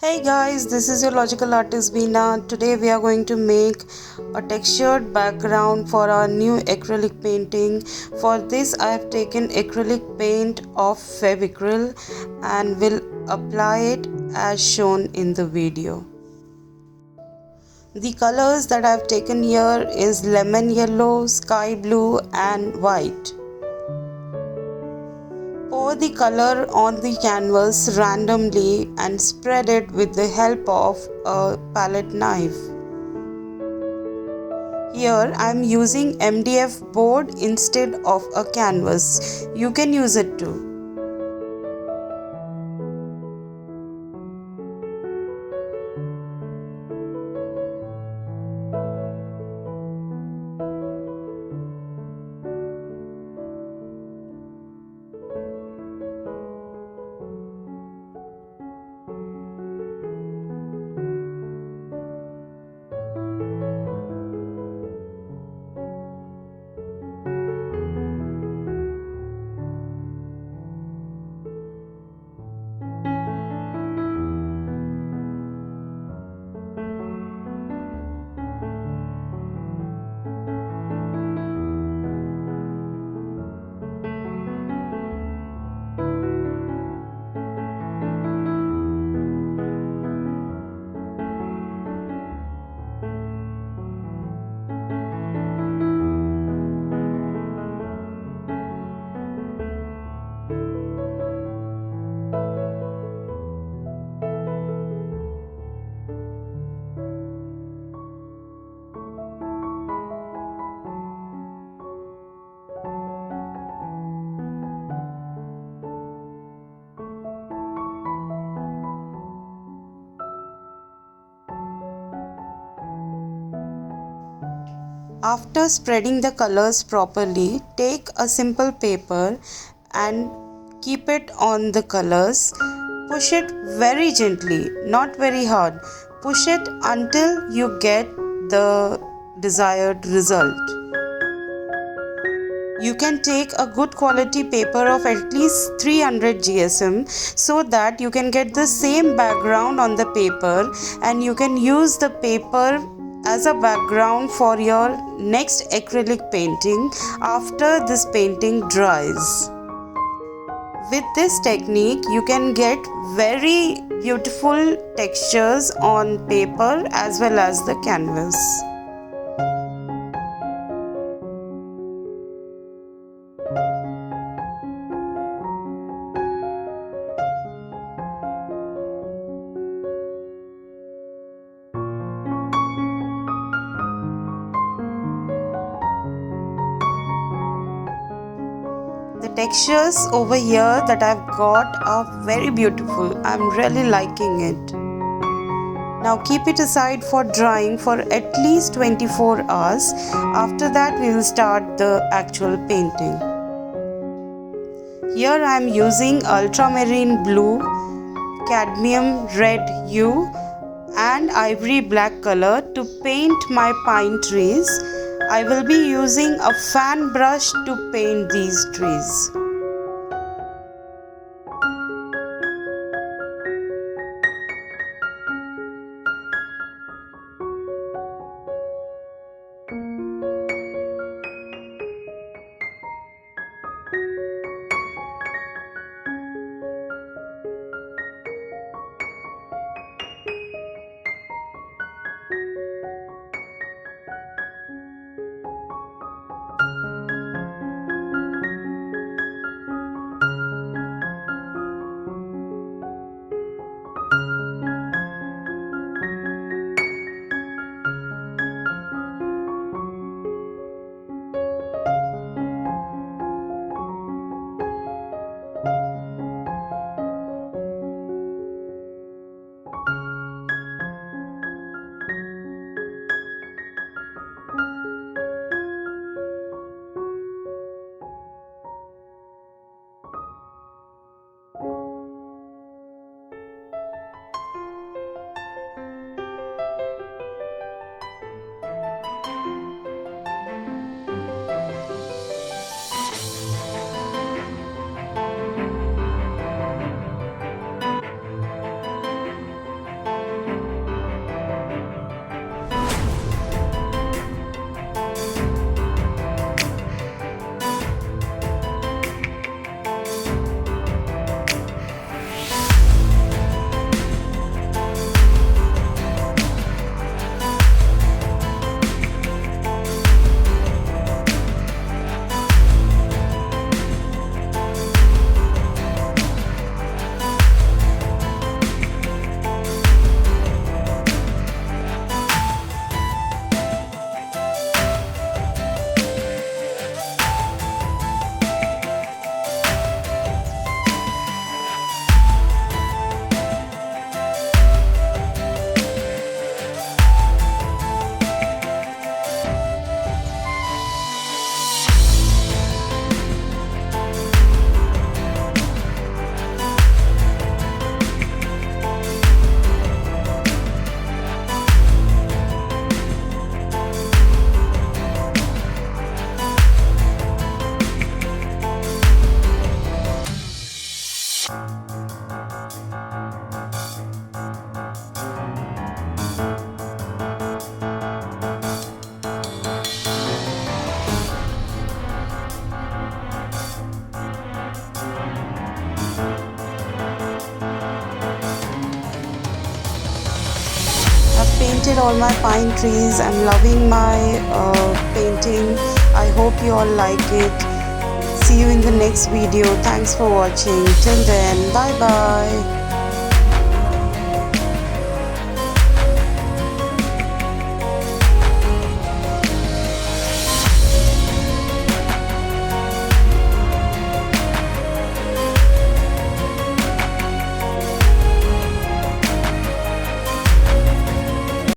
Hey guys, this is your logical artist Beenaa. Today we are going to make a textured background for our new acrylic painting. For this I have taken acrylic paint of Fevicryl and will apply it as shown in the video. The colors that I have taken here is lemon yellow, sky blue and white. Pour the color on the canvas randomly and spread it with the help of a palette knife. Here I am using MDF board instead of a canvas. You can use it too. After spreading the colors properly, take a simple paper and keep it on the colors. Push it very gently, not very hard. Push it until you get the desired result. You can take a good quality paper of at least 300 GSM so that you can get the same background on the paper and you can use the paper as a background for your next acrylic painting after this painting dries. With this technique, you can get very beautiful textures on paper as well as the canvas. The textures over here that I've got are very beautiful. I'm really liking it. Now keep it aside for drying for at least 24 hours. After that we will start the actual painting. Here I am using ultramarine blue, cadmium red hue and ivory black color to paint my pine trees. I will be using a fan brush to paint these trees. painted all my pine trees. I'm loving my painting. I hope you all like it. See you in the next video. Thanks for watching. Till then, bye bye.